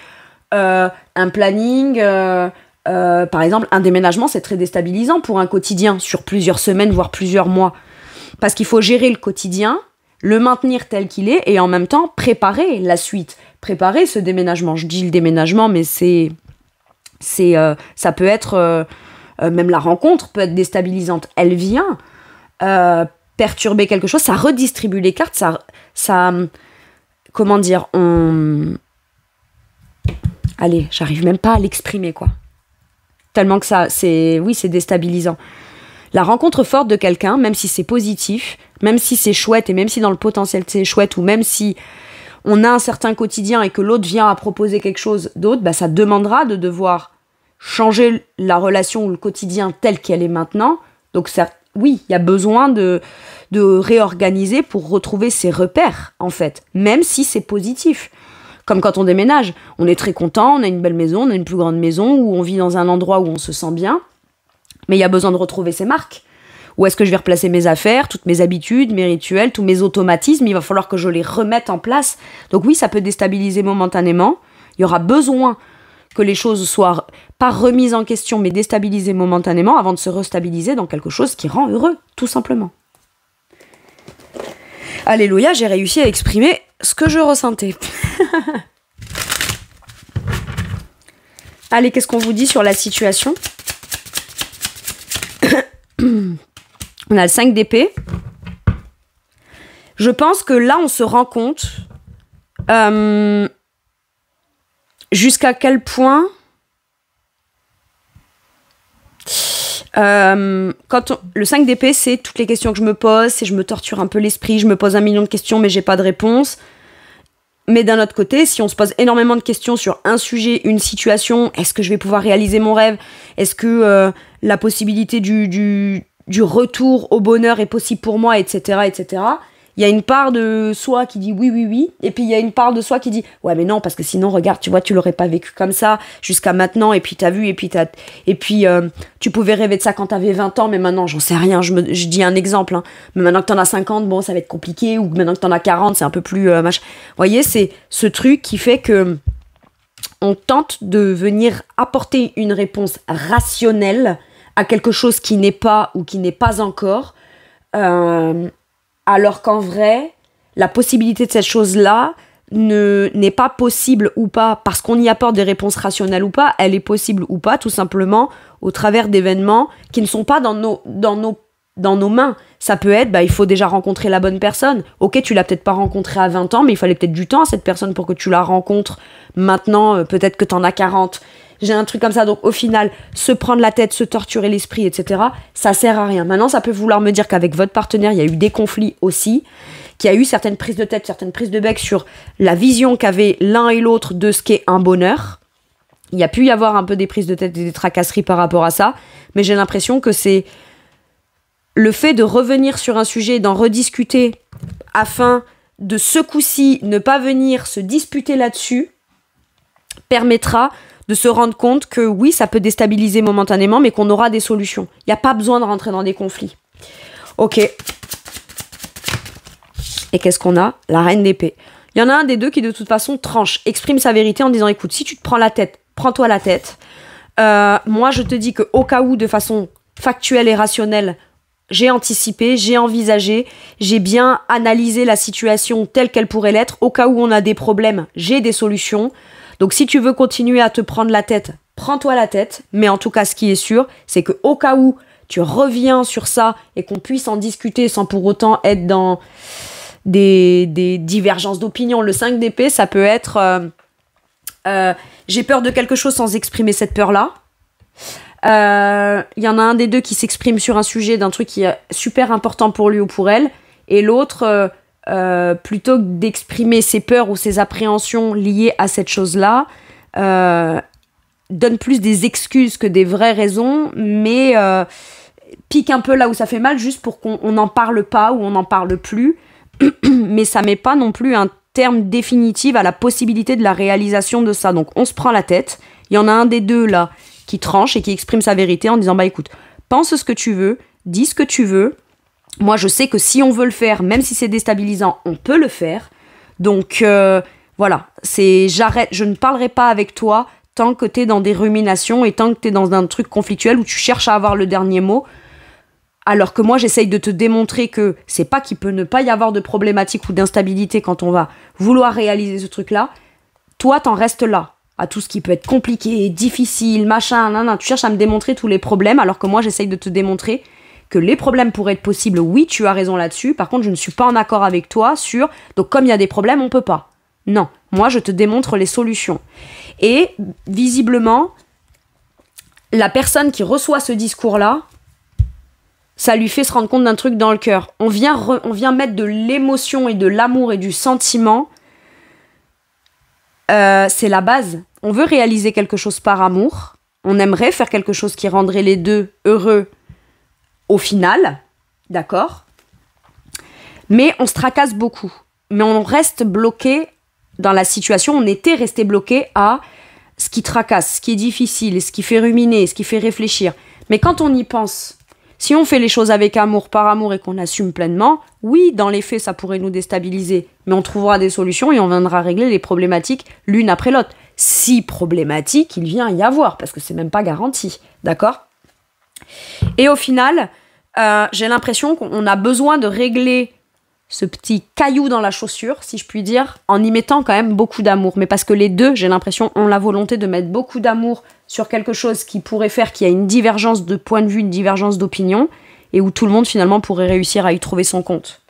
un planning. Par exemple, un déménagement, c'est très déstabilisant pour un quotidien sur plusieurs semaines, voire plusieurs mois. Parce qu'il faut gérer le quotidien, le maintenir tel qu'il est et en même temps préparer la suite. Préparer ce déménagement. Je dis le déménagement, mais ça peut être... même la rencontre peut être déstabilisante. Elle vient perturber quelque chose, ça redistribue les cartes, ça comment dire, allez, j'arrive même pas à l'exprimer, quoi. Tellement que c'est déstabilisant. La rencontre forte de quelqu'un, même si c'est positif, même si c'est chouette et même si dans le potentiel c'est chouette ou même si on a un certain quotidien et que l'autre vient à proposer quelque chose d'autre, bah ça demandera de devoir changer la relation ou le quotidien tel qu'elle est maintenant. Donc ça, oui, il y a besoin de réorganiser pour retrouver ses repères, en fait, même si c'est positif. Comme quand on déménage, on est très content, on a une belle maison, on a une plus grande maison, où on vit dans un endroit où on se sent bien, mais il y a besoin de retrouver ses marques. Où est-ce que je vais replacer mes affaires, toutes mes habitudes, mes rituels, tous mes automatismes, il va falloir que je les remette en place. Donc oui, ça peut déstabiliser momentanément, il y aura besoin que les choses soient pas remises en question, mais déstabilisées momentanément avant de se restabiliser dans quelque chose qui rend heureux, tout simplement. Alléluia, j'ai réussi à exprimer ce que je ressentais. Allez, qu'est-ce qu'on vous dit sur la situation? On a le 5 d'épée. Je pense que là, on se rend compte jusqu'à quel point le 5 d'épée, c'est toutes les questions que je me pose, c'est je me torture un peu l'esprit, je me pose 1 million de questions mais j'ai pas de réponse. Mais d'un autre côté, si on se pose énormément de questions sur un sujet, une situation, est-ce que je vais pouvoir réaliser mon rêve? Est-ce que la possibilité du retour au bonheur est possible pour moi, etc., etc. Il y a une part de soi qui dit oui, oui, oui, et puis il y a une part de soi qui dit ouais, mais non, parce que sinon, regarde, tu vois, tu l'aurais pas vécu comme ça jusqu'à maintenant, et puis t'as vu, et puis tu pouvais rêver de ça quand t'avais 20 ans, mais maintenant, j'en sais rien, je dis un exemple, hein, mais maintenant que t'en as 50, bon, ça va être compliqué, ou maintenant que t'en as 40, c'est un peu plus machin. Vous voyez, c'est ce truc qui fait que on tente de venir apporter une réponse rationnelle à quelque chose qui n'est pas ou qui n'est pas encore, alors qu'en vrai, la possibilité de cette chose-là n'est pas possible ou pas parce qu'on y apporte des réponses rationnelles ou pas, elle est possible ou pas tout simplement au travers d'événements qui ne sont pas dans nos mains. Ça peut être, il faut déjà rencontrer la bonne personne. Ok, tu l'as peut-être pas rencontrée à 20 ans, mais il fallait peut-être du temps à cette personne pour que tu la rencontres. Maintenant, peut-être que t'en as 40. J'ai un truc comme ça, donc au final, se prendre la tête, se torturer l'esprit, etc., ça sert à rien. Maintenant, ça peut vouloir me dire qu'avec votre partenaire, il y a eu des conflits aussi, qu'il y a eu certaines prises de tête, certaines prises de bec sur la vision qu'avaient l'un et l'autre de ce qu'est un bonheur. Il y a pu y avoir un peu des prises de tête et des tracasseries par rapport à ça, mais j'ai l'impression que c'est le fait de revenir sur un sujet, d'en rediscuter, afin de ce coup-ci ne pas venir se disputer là-dessus, permettra de se rendre compte que oui, ça peut déstabiliser momentanément, mais qu'on aura des solutions. Il n'y a pas besoin de rentrer dans des conflits. Ok. Et qu'est-ce qu'on a? La reine d'épée. Il y en a un des deux qui de toute façon tranche, exprime sa vérité en disant écoute, si tu te prends la tête, prends-toi la tête. Moi, je te dis qu'au cas où, de façon factuelle et rationnelle, j'ai anticipé, j'ai envisagé, j'ai bien analysé la situation telle qu'elle pourrait l'être. Au cas où on a des problèmes, j'ai des solutions. Donc si tu veux continuer à te prendre la tête, prends-toi la tête. Mais en tout cas, ce qui est sûr, c'est qu'au cas où tu reviens sur ça et qu'on puisse en discuter sans pour autant être dans des divergences d'opinion. Le 5 d'épée, ça peut être j'ai peur de quelque chose sans exprimer cette peur-là. Il y en a un des deux qui s'exprime sur un sujet d'un truc qui est super important pour lui ou pour elle, et l'autre, plutôt que d'exprimer ses peurs ou ses appréhensions liées à cette chose-là, donne plus des excuses que des vraies raisons, mais pique un peu là où ça fait mal, juste pour qu'on n'en parle pas ou on n'en parle plus, mais ça met pas non plus un terme définitif à la possibilité de la réalisation de ça. Donc on se prend la tête, il y en a un des deux là qui tranche et qui exprime sa vérité en disant écoute, pense ce que tu veux, dis ce que tu veux, moi je sais que si on veut le faire, même si c'est déstabilisant, on peut le faire, donc voilà, je ne parlerai pas avec toi tant que t'es dans des ruminations et tant que t'es dans un truc conflictuel où tu cherches à avoir le dernier mot, alors que moi j'essaye de te démontrer que c'est pas qu'il peut ne pas y avoir de problématique ou d'instabilité quand on va vouloir réaliser ce truc là, toi t'en restes là à tout ce qui peut être compliqué, difficile, machin, nan, tu cherches à me démontrer tous les problèmes, alors que moi j'essaye de te démontrer que les problèmes pourraient être possibles. Oui, tu as raison là-dessus, par contre je ne suis pas en accord avec toi sur, donc comme il y a des problèmes, on peut pas. Non, moi je te démontre les solutions. Et visiblement, la personne qui reçoit ce discours-là ça lui fait se rendre compte d'un truc dans le cœur. On vient mettre de l'émotion et de l'amour et du sentiment. C'est la base. On veut réaliser quelque chose par amour. On aimerait faire quelque chose qui rendrait les deux heureux au final. D'accord ? Mais on se tracasse beaucoup. Mais on reste bloqué dans la situation. On était resté bloqué à ce qui tracasse, ce qui est difficile, ce qui fait ruminer, ce qui fait réfléchir. Mais quand on y pense, si on fait les choses avec amour, par amour et qu'on assume pleinement, oui, dans les faits, ça pourrait nous déstabiliser. Mais on trouvera des solutions et on viendra régler les problématiques l'une après l'autre. Si problématique, il vient y avoir, parce que c'est même pas garanti. D'accord ? Et au final, j'ai l'impression qu'on a besoin de régler ce petit caillou dans la chaussure, si je puis dire, en y mettant quand même beaucoup d'amour. Mais parce que les deux, j'ai l'impression, ont la volonté de mettre beaucoup d'amour sur quelque chose qui pourrait faire qu'il y a une divergence de point de vue, une divergence d'opinion, et où tout le monde finalement pourrait réussir à y trouver son compte.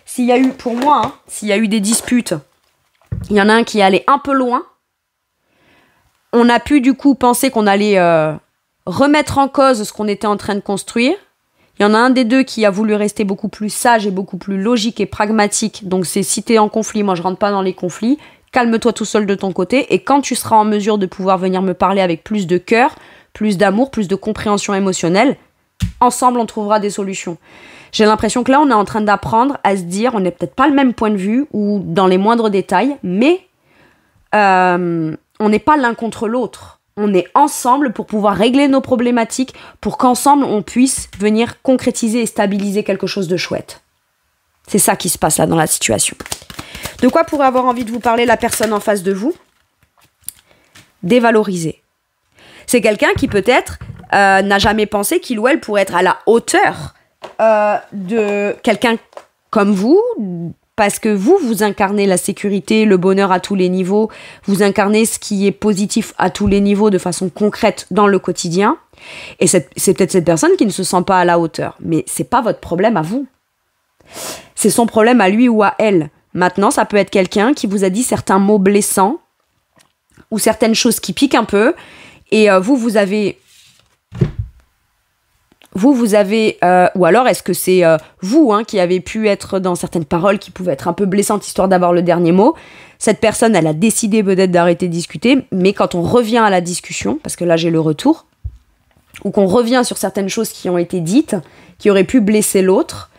S'il y a eu, pour moi, s'il y a eu des disputes, il y en a un qui allait un peu loin, on a pu du coup penser qu'on allait remettre en cause ce qu'on était en train de construire. Il y en a un des deux qui a voulu rester beaucoup plus sage et beaucoup plus logique et pragmatique. Donc c'est si t'es en conflit, moi je rentre pas dans les conflits. Calme-toi tout seul de ton côté. Et quand tu seras en mesure de pouvoir venir me parler avec plus de cœur, plus d'amour, plus de compréhension émotionnelle, ensemble on trouvera des solutions. J'ai l'impression que là on est en train d'apprendre à se dire, on n'est peut-être pas le même point de vue ou dans les moindres détails, mais on n'est pas l'un contre l'autre. On est ensemble pour pouvoir régler nos problématiques, pour qu'ensemble, on puisse venir concrétiser et stabiliser quelque chose de chouette. C'est ça qui se passe là dans la situation. De quoi pourrait avoir envie de vous parler la personne en face de vous ? Dévaloriser. C'est quelqu'un qui peut-être n'a jamais pensé qu'il ou elle pourrait être à la hauteur de quelqu'un comme vous, parce que vous incarnez la sécurité, le bonheur à tous les niveaux, vous incarnez ce qui est positif à tous les niveaux de façon concrète dans le quotidien. Et c'est peut-être cette personne qui ne se sent pas à la hauteur. Mais c'est pas votre problème à vous. C'est son problème à lui ou à elle. Maintenant, ça peut être quelqu'un qui vous a dit certains mots blessants ou certaines choses qui piquent un peu. Et vous avez... ou alors est-ce que c'est vous qui avez pu être dans certaines paroles qui pouvaient être un peu blessantes histoire d'avoir le dernier mot. Cette personne, elle a décidé peut-être d'arrêter de discuter, mais quand on revient à la discussion, parce que là j'ai le retour, ou qu'on revient sur certaines choses qui ont été dites, qui auraient pu blesser l'autre,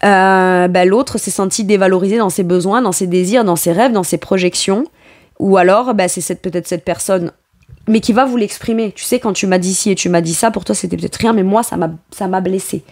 l'autre s'est senti dévalorisé dans ses besoins, dans ses désirs, dans ses rêves, dans ses projections, ou alors c'est peut-être cette personne mais qui va vous l'exprimer. Tu sais, quand tu m'as dit ci et tu m'as dit ça, pour toi c'était peut-être rien, mais moi ça m'a blessée.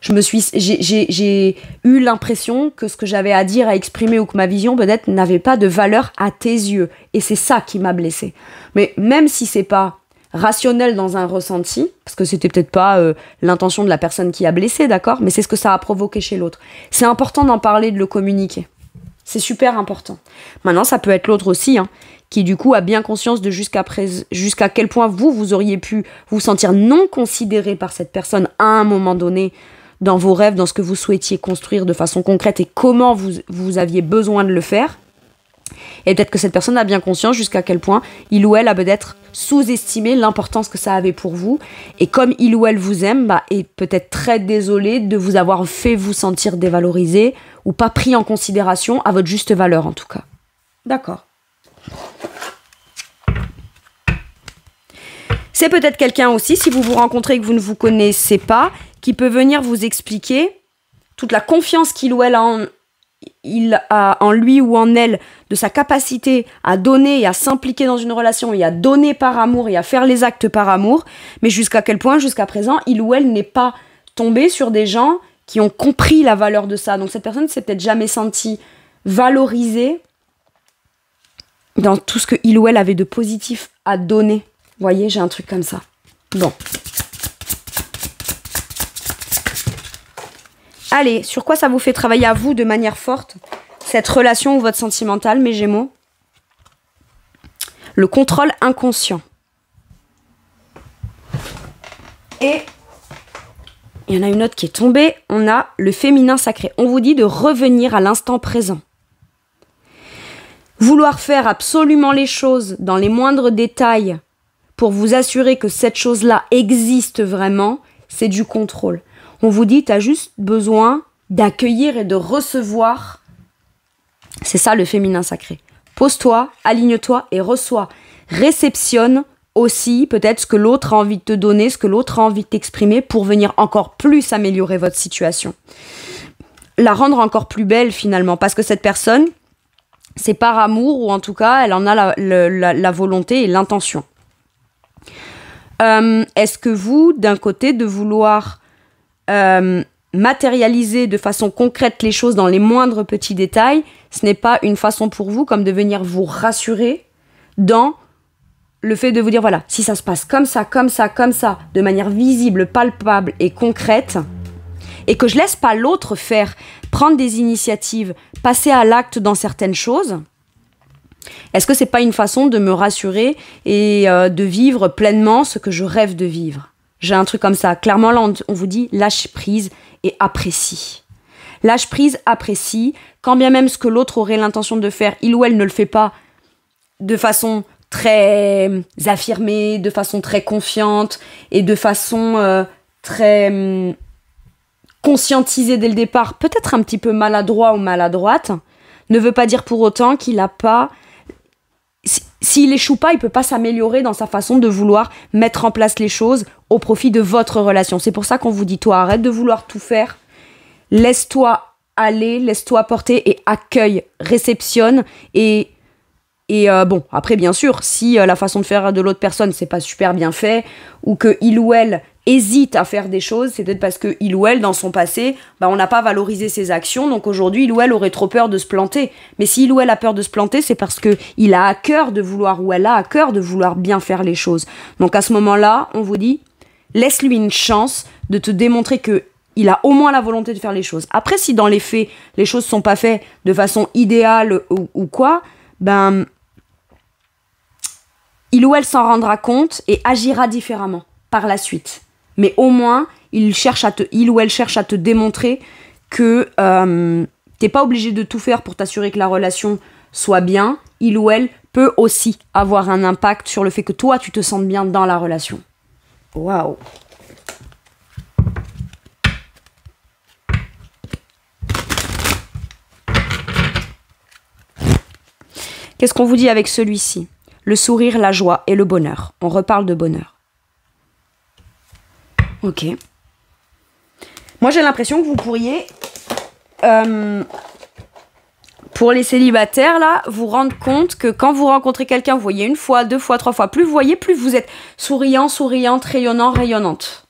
J'ai eu l'impression que ce que j'avais à dire, à exprimer, ou que ma vision peut-être n'avait pas de valeur à tes yeux. Et c'est ça qui m'a blessée. Mais même si c'est pas rationnel dans un ressenti, parce que c'était peut-être pas l'intention de la personne qui a blessé, d'accord, mais c'est ce que ça a provoqué chez l'autre. C'est important d'en parler, de le communiquer. C'est super important. Maintenant, ça peut être l'autre aussi, qui du coup a bien conscience de jusqu'à quel point vous auriez pu vous sentir non considéré par cette personne à un moment donné dans vos rêves, dans ce que vous souhaitiez construire de façon concrète et comment vous aviez besoin de le faire. Et peut-être que cette personne a bien conscience jusqu'à quel point il ou elle a peut-être sous-estimé l'importance que ça avait pour vous. Et comme il ou elle vous aime, est peut-être très désolé de vous avoir fait vous sentir dévalorisé ou pas pris en considération à votre juste valeur en tout cas. D'accord. C'est peut-être quelqu'un aussi, si vous vous rencontrez et que vous ne vous connaissez pas, qui peut venir vous expliquer toute la confiance qu'il ou elle a en lui ou en elle, de sa capacité à donner et à s'impliquer dans une relation et à donner par amour et à faire les actes par amour, mais jusqu'à quel point, jusqu'à présent, il ou elle n'est pas tombé sur des gens qui ont compris la valeur de ça. Donc cette personne ne s'est peut-être jamais sentie valorisée dans tout ce que il ou elle avait de positif à donner. Vous voyez, j'ai un truc comme ça. Bon. Allez, sur quoi ça vous fait travailler à vous de manière forte, cette relation ou votre sentimental, mes Gémeaux ? Le contrôle inconscient. Et il y en a une autre qui est tombée. On a le féminin sacré. On vous dit de revenir à l'instant présent. Vouloir faire absolument les choses dans les moindres détails pour vous assurer que cette chose-là existe vraiment, c'est du contrôle. On vous dit, tu as juste besoin d'accueillir et de recevoir. C'est ça le féminin sacré. Pose-toi, aligne-toi et reçois. Réceptionne aussi peut-être ce que l'autre a envie de te donner, ce que l'autre a envie de t'exprimer pour venir encore plus améliorer votre situation. La rendre encore plus belle finalement, parce que cette personne, c'est par amour, ou en tout cas, elle en a la volonté et l'intention. Est-ce que vous, d'un côté, de vouloir matérialiser de façon concrète les choses dans les moindres petits détails, ce n'est pas une façon pour vous comme de venir vous rassurer dans le fait de vous dire, voilà, si ça se passe comme ça, comme ça, comme ça, de manière visible, palpable et concrète, et que je laisse pas l'autre faire, prendre des initiatives, passer à l'acte dans certaines choses, est-ce que c'est pas une façon de me rassurer et de vivre pleinement ce que je rêve de vivre? J'ai un truc comme ça. Clairement, là, on vous dit lâche prise et apprécie. Lâche prise, apprécie. Quand bien même ce que l'autre aurait l'intention de faire, il ou elle ne le fait pas de façon très affirmée, de façon très confiante et de façon très conscientisée dès le départ, peut-être un petit peu maladroit ou maladroite, ne veut pas dire pour autant qu'il n'a pas... S'il échoue pas, il peut pas s'améliorer dans sa façon de vouloir mettre en place les choses au profit de votre relation. C'est pour ça qu'on vous dit, toi, arrête de vouloir tout faire, laisse-toi aller, laisse-toi porter et accueille, réceptionne et bon, après bien sûr, si la façon de faire de l'autre personne c'est pas super bien fait, ou que il ou elle hésite à faire des choses, c'est peut-être parce que il ou elle, dans son passé, on n'a pas valorisé ses actions, donc aujourd'hui il ou elle aurait trop peur de se planter. Mais si il ou elle a peur de se planter, c'est parce que il a à cœur de vouloir, ou elle a à cœur de vouloir bien faire les choses. Donc à ce moment-là, on vous dit, laisse-lui une chance de te démontrer que il a au moins la volonté de faire les choses. Après, si dans les faits, les choses sont pas faites de façon idéale ou quoi, il ou elle s'en rendra compte et agira différemment par la suite. Mais au moins, il ou elle cherche à te démontrer que t'es pas obligé de tout faire pour t'assurer que la relation soit bien. Il ou elle peut aussi avoir un impact sur le fait que toi, tu te sentes bien dans la relation. Waouh! Qu'est-ce qu'on vous dit avec celui-ci? Le sourire, la joie et le bonheur. On reparle de bonheur. Ok. Moi, j'ai l'impression que vous pourriez, pour les célibataires, là, vous rendre compte que quand vous rencontrez quelqu'un, vous voyez une fois, deux fois, trois fois, plus vous voyez, plus vous êtes souriant, souriante, rayonnant, rayonnante.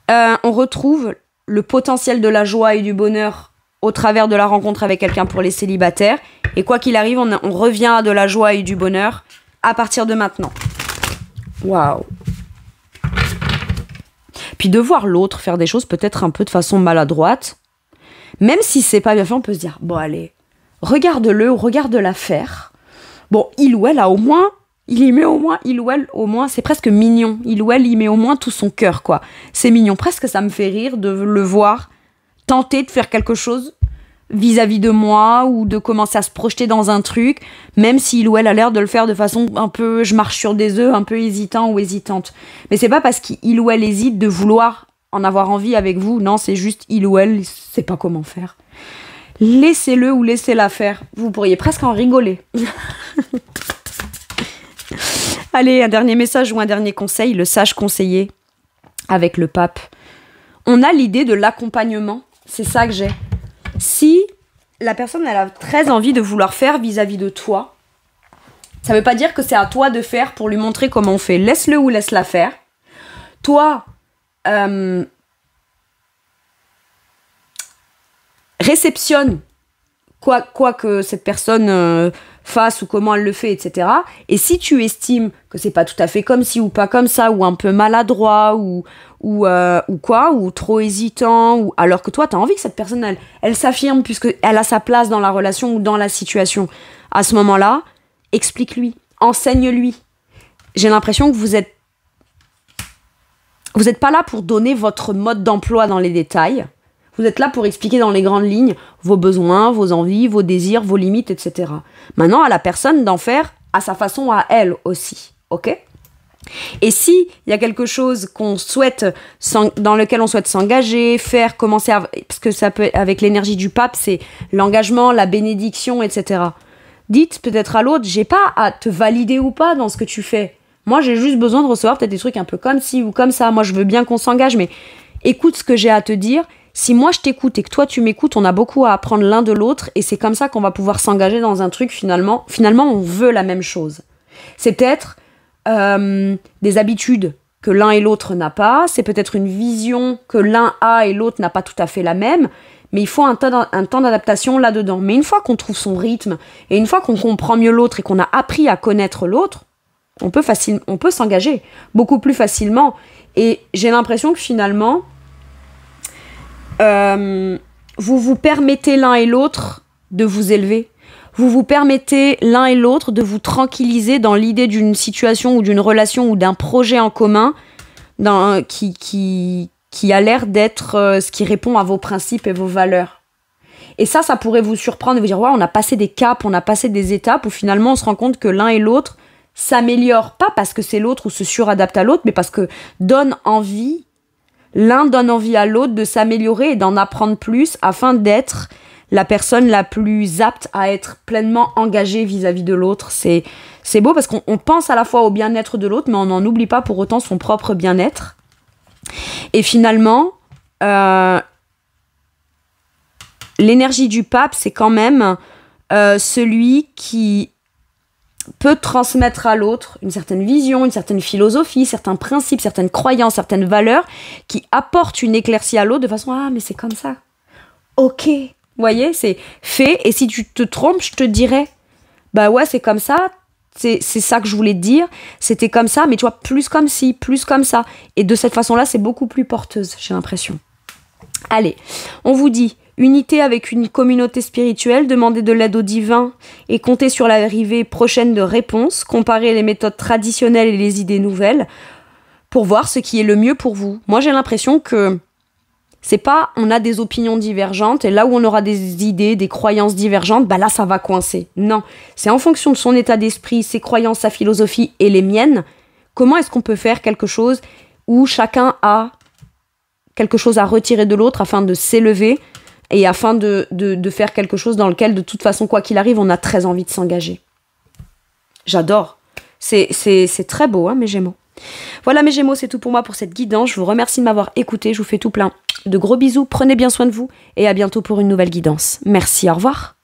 On retrouve le potentiel de la joie et du bonheur au travers de la rencontre avec quelqu'un pour les célibataires. Et quoi qu'il arrive, on revient à de la joie et du bonheur à partir de maintenant. Waouh! Puis de voir l'autre faire des choses peut-être un peu de façon maladroite, même si c'est pas bien fait, on peut se dire, bon allez, regarde-le ou regarde-la faire. Bon, il ou elle a au moins, il y met au moins, il ou elle au moins, c'est presque mignon. Il ou elle y met au moins tout son cœur, quoi. C'est mignon, presque ça me fait rire de le voir tenter de faire quelque chose vis-à-vis de moi ou de commencer à se projeter dans un truc, même si il ou elle a l'air de le faire de façon un peu je marche sur des œufs, un peu hésitant ou hésitante. Mais c'est pas parce qu'il ou elle hésite de vouloir en avoir envie avec vous, non, c'est juste il ou elle sait pas comment faire. Laissez-le ou laissez-la faire. Vous pourriez presque en rigoler. Allez, un dernier message ou un dernier conseil, le sage conseiller avec le pape. On a l'idée de l'accompagnement, c'est ça que j'ai. Si la personne elle a très envie de vouloir faire vis-à-vis de toi, ça veut pas dire que c'est à toi de faire pour lui montrer comment on fait. Laisse-le ou laisse-la faire. Toi, réceptionne quoi que cette personne fasse ou comment elle le fait, etc. Et si tu estimes que c'est pas tout à fait comme ci ou pas comme ça, ou un peu maladroit, ou quoi, ou trop hésitant, ou alors que toi t'as envie que cette personne elle s'affirme puisqu'elle a sa place dans la relation ou dans la situation, à ce moment-là, explique-lui, enseigne-lui. J'ai l'impression que vous êtes pas là pour donner votre mode d'emploi dans les détails. Vous êtes là pour expliquer dans les grandes lignes vos besoins, vos envies, vos désirs, vos limites, etc. Maintenant, à la personne d'en faire à sa façon à elle aussi, ok ? Et si il y a quelque chose qu'on souhaite, dans lequel on souhaite s'engager, faire, commencer à... Parce que ça peut, avec l'énergie du pape, c'est l'engagement, la bénédiction, etc. Dites peut-être à l'autre, j'ai pas à te valider ou pas dans ce que tu fais. Moi, j'ai juste besoin de recevoir peut-être des trucs un peu comme ci ou comme ça. Moi, je veux bien qu'on s'engage, mais écoute ce que j'ai à te dire. Si moi, je t'écoute et que toi, tu m'écoutes, on a beaucoup à apprendre l'un de l'autre et c'est comme ça qu'on va pouvoir s'engager dans un truc finalement. Finalement, on veut la même chose. C'est peut-être... des habitudes que l'un et l'autre n'a pas, c'est peut-être une vision que l'un a et l'autre n'a pas tout à fait la même, mais il faut un temps d'adaptation là-dedans. Mais une fois qu'on trouve son rythme, et une fois qu'on comprend mieux l'autre et qu'on a appris à connaître l'autre, on peut s'engager beaucoup plus facilement. Et j'ai l'impression que finalement, vous vous permettez l'un et l'autre de vous élever. Vous vous permettez l'un et l'autre de vous tranquilliser dans l'idée d'une situation ou d'une relation ou d'un projet en commun qui a l'air d'être ce qui répond à vos principes et vos valeurs. Et ça pourrait vous surprendre et vous dire « Ouais, on a passé des caps, on a passé des étapes où finalement on se rend compte que l'un et l'autre s'améliorent, pas parce que c'est l'autre ou se suradapte à l'autre, mais parce que l'un donne envie à l'autre de s'améliorer et d'en apprendre plus afin d'être la personne la plus apte à être pleinement engagée vis-à-vis de l'autre. C'est beau parce qu'on pense à la fois au bien-être de l'autre, mais on n'en oublie pas pour autant son propre bien-être. Et finalement, l'énergie du pape, c'est quand même celui qui peut transmettre à l'autre une certaine vision, une certaine philosophie, certains principes, certaines croyances, certaines valeurs qui apportent une éclaircie à l'autre de façon « Ah, mais c'est comme ça. Ok. » Vous voyez, c'est fait, et si tu te trompes, je te dirais, bah ouais, c'est comme ça, c'est ça que je voulais te dire, c'était comme ça, mais tu vois, plus comme ci, plus comme ça. Et de cette façon-là, c'est beaucoup plus porteuse, j'ai l'impression. Allez, on vous dit, unité avec une communauté spirituelle, demandez de l'aide au divin et comptez sur l'arrivée prochaine de réponses, comparez les méthodes traditionnelles et les idées nouvelles pour voir ce qui est le mieux pour vous. Moi, j'ai l'impression que c'est pas on a des opinions divergentes et là où on aura des idées, des croyances divergentes, bah là ça va coincer. Non, c'est en fonction de son état d'esprit, ses croyances, sa philosophie et les miennes, comment est-ce qu'on peut faire quelque chose où chacun a quelque chose à retirer de l'autre afin de s'élever et afin de faire quelque chose dans lequel de toute façon quoi qu'il arrive on a très envie de s'engager. J'adore. C'est très beau hein, mes Gémeaux. Voilà mes Gémeaux, c'est tout pour moi pour cette guidance. Je vous remercie de m'avoir écouté. Je vous fais tout plein de gros bisous. Prenez bien soin de vous et à bientôt pour une nouvelle guidance. Merci, au revoir.